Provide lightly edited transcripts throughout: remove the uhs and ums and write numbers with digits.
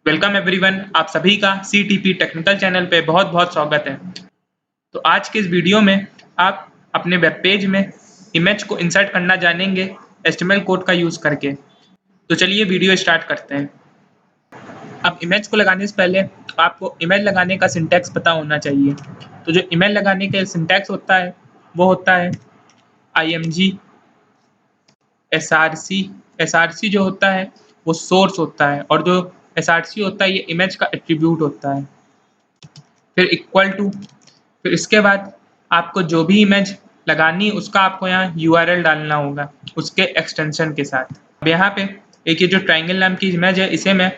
Welcome everyone, आप सभी का CTP टेक्निकल चैनल पे बहुत बहुत स्वागत है। तो आज के इस वीडियो में आप अपने वेब पेज में इमेज को इंसर्ट करना जानेंगे HTML कोड का यूज़ करके। तो चलिए वीडियो स्टार्ट करते हैं। अब इमेज को लगाने से पहले आपको इमेज लगाने का सिंटैक्स पता होना चाहिए। तो जो इमेज लगाने का सिंटैक्स होता है वो होता है IMG SRC। SRC जो होता है वो सोर्स होता है और जो SRC होता है ये इमेज का एट्रीब्यूट होता है। फिर इक्वल टू, फिर इसके बाद आपको जो भी इमेज लगानी उसका आपको यहाँ URL डालना होगा उसके एक्सटेंशन के साथ। अब यहाँ पे एक ये जो ट्रायंगल नाम की इमेज है इसे मैं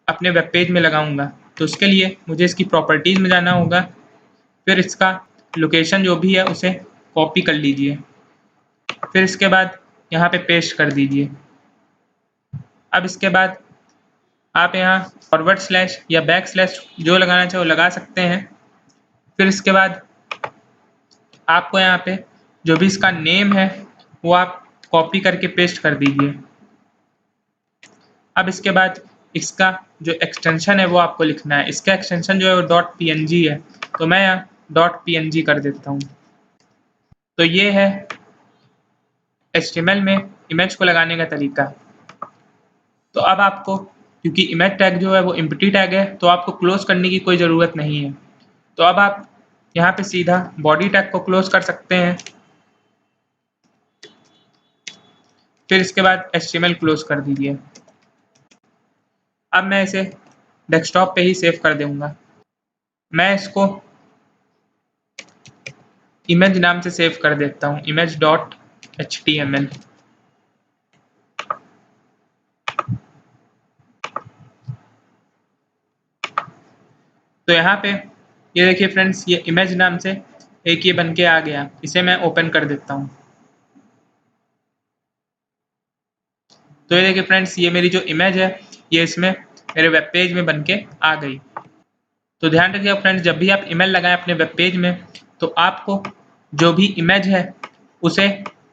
अपने वेब पेज में लगाऊंगा। तो उसके लिए मुझे इसकी प्रॉपर्टीज में जाना होगा, फिर इसका लोकेशन जो भी है उसे कॉपी कर लीजिए, फिर इसके बाद यहाँ पे पेस्ट कर दीजिए। अब इसके बाद आप यहाँ फॉरवर्ड स्लैश या बैक स्लैश जो लगाना चाहे वो लगा सकते हैं। फिर इसके बाद आपको यहाँ पे जो भी इसका नेम है वो आप कॉपी करके पेस्ट कर दीजिए। अब इसके बाद इसका जो एक्सटेंशन है वो आपको लिखना है। इसका एक्सटेंशन जो है वो .png है, तो मैं यहाँ .png कर देता हूँ। तो ये है HTML में इमेज को लगाने का तरीका। तो अब आपको, क्योंकि इमेज टैग जो है वो एम्प्टी टैग है, तो आपको क्लोज करने की कोई ज़रूरत नहीं है। तो अब आप यहाँ पे सीधा बॉडी टैग को क्लोज कर सकते हैं, फिर इसके बाद HTML क्लोज कर दीजिए। अब मैं इसे डेस्कटॉप पे ही सेव कर दूंगा। मैं इसको इमेज नाम से सेव कर देता हूँ, image.html। तो यहाँ पे ये देखिए फ्रेंड्स, ये इमेज नाम से एक ये बन के आ गया। इसे मैं ओपन कर देता हूँ। तो ये देखिए फ्रेंड्स, ये मेरी जो इमेज है ये इसमें मेरे वेब पेज में बन के आ गई। तो ध्यान रखिएगा फ्रेंड्स, जब भी आप इमेज लगाएं अपने वेब पेज में तो आपको जो भी इमेज है उसे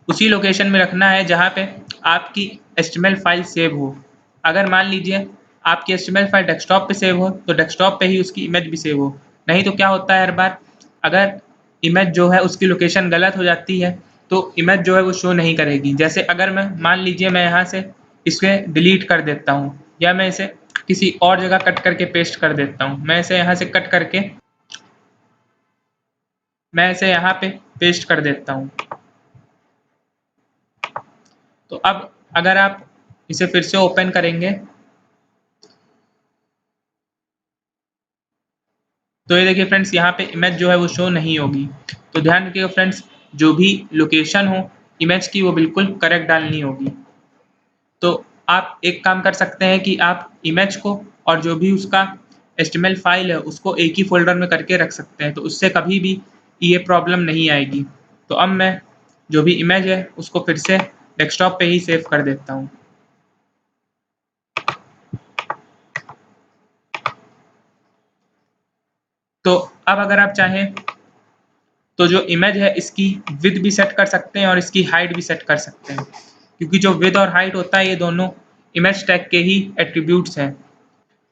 उसी लोकेशन में रखना है जहाँ पे आपकी HTML फाइल सेव हो। अगर मान लीजिए आपकी HTML फाइल डेस्कटॉप पे सेव हो तो डेस्कटॉप पे ही उसकी इमेज भी सेव हो। नहीं तो क्या होता है, हर बार अगर इमेज जो है उसकी लोकेशन गलत हो जाती है तो इमेज जो है वो शो नहीं करेगी। जैसे अगर मैं मान लीजिए मैं यहाँ से इसे डिलीट कर देता हूँ या मैं इसे किसी और जगह कट करके पेस्ट कर देता हूँ। मैं इसे यहाँ से कट करके मैं इसे यहाँ पे पेस्ट कर देता हूँ। तो अब अगर आप इसे फिर से ओपन करेंगे तो ये देखिए फ्रेंड्स, यहाँ पे इमेज जो है वो शो नहीं होगी। तो ध्यान रखिएगा फ्रेंड्स, जो भी लोकेशन हो इमेज की वो बिल्कुल करेक्ट डालनी होगी। तो आप एक काम कर सकते हैं कि आप इमेज को और जो भी उसका HTML फाइल है उसको एक ही फोल्डर में करके रख सकते हैं, तो उससे कभी भी ये प्रॉब्लम नहीं आएगी। तो अब मैं जो भी इमेज है उसको फिर से डेस्कटॉप पे ही सेव कर देता हूँ। तो अब अगर आप चाहें तो जो इमेज है इसकी विड्थ भी सेट कर सकते हैं और इसकी हाइट भी सेट कर सकते हैं, क्योंकि जो विड्थ और हाइट होता है ये दोनों इमेज टैग के ही एट्रीब्यूट्स हैं।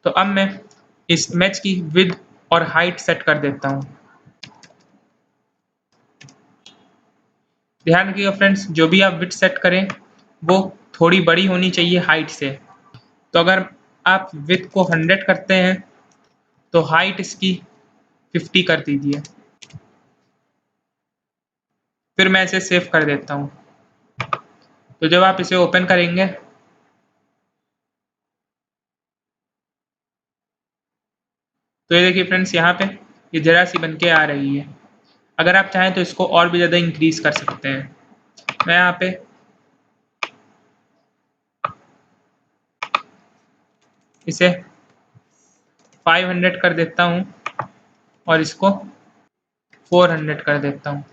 तो अब मैं इस इमेज की विड्थ और हाइट सेट कर देता हूँ। ध्यान रखिएगा फ्रेंड्स, जो भी आप विड्थ सेट करें वो थोड़ी बड़ी होनी चाहिए हाइट से। तो अगर आप विड्थ को 100 करते हैं तो हाइट इसकी 50 कर दीजिए। फिर मैं इसे सेव कर देता हूँ। तो जब आप इसे ओपन करेंगे तो ये देखिए फ्रेंड्स, यहाँ पे ये जरा सी बन के आ रही है। अगर आप चाहें तो इसको और भी ज़्यादा इंक्रीज कर सकते हैं। मैं यहाँ पे इसे 500 कर देता हूँ और इसको 400 कर देता हूँ।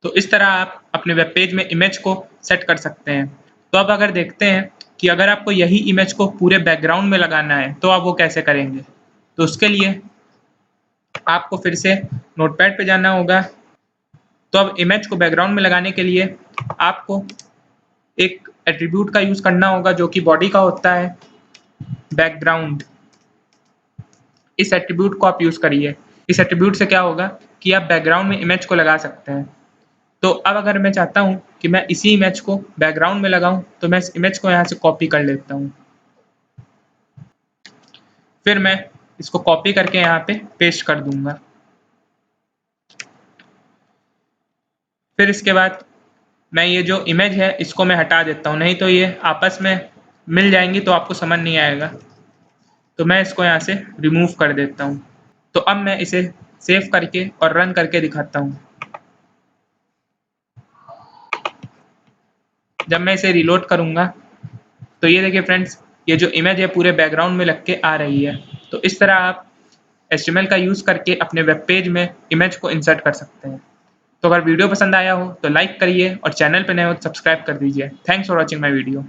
तो इस तरह आप अपने वेब पेज में इमेज को सेट कर सकते हैं। तो अब अगर देखते हैं कि अगर आपको यही इमेज को पूरे बैकग्राउंड में लगाना है तो आप वो कैसे करेंगे। तो उसके लिए आपको फिर से नोटपैड पे जाना होगा। तो अब इमेज को बैकग्राउंड में लगाने के लिए आपको एक एट्रीब्यूट का यूज़ करना होगा जो कि बॉडी का होता है। बैकग्राउंड, इस एट्रीब्यूट को आप यूज करिए। इस एट्रीब्यूट से क्या होगा कि आप बैकग्राउंड में इमेज को लगा सकते हैं। तो अब अगर मैं चाहता हूं कि मैं इसी इमेज को बैकग्राउंड में लगाऊं, तो मैं इस इमेज को यहां से कॉपी कर लेता हूं। फिर मैं इसको कॉपी करके यहाँ पे पेस्ट कर दूंगा। फिर इसके बाद मैं ये जो इमेज है इसको मैं हटा देता हूँ, नहीं तो ये आपस में मिल जाएंगी तो आपको समझ नहीं आएगा। तो मैं इसको यहाँ से रिमूव कर देता हूँ। तो अब मैं इसे सेव करके और रन करके दिखाता हूँ। जब मैं इसे रिलोड करूँगा तो ये देखिए फ्रेंड्स, ये जो इमेज है पूरे बैकग्राउंड में लग के आ रही है। तो इस तरह आप HTML का यूज़ करके अपने वेब पेज में इमेज को इंसर्ट कर सकते हैं। तो अगर वीडियो पसंद आया हो तो लाइक करिए और चैनल पर नए हो तो सब्सक्राइब कर दीजिए। Thanks for watching my video.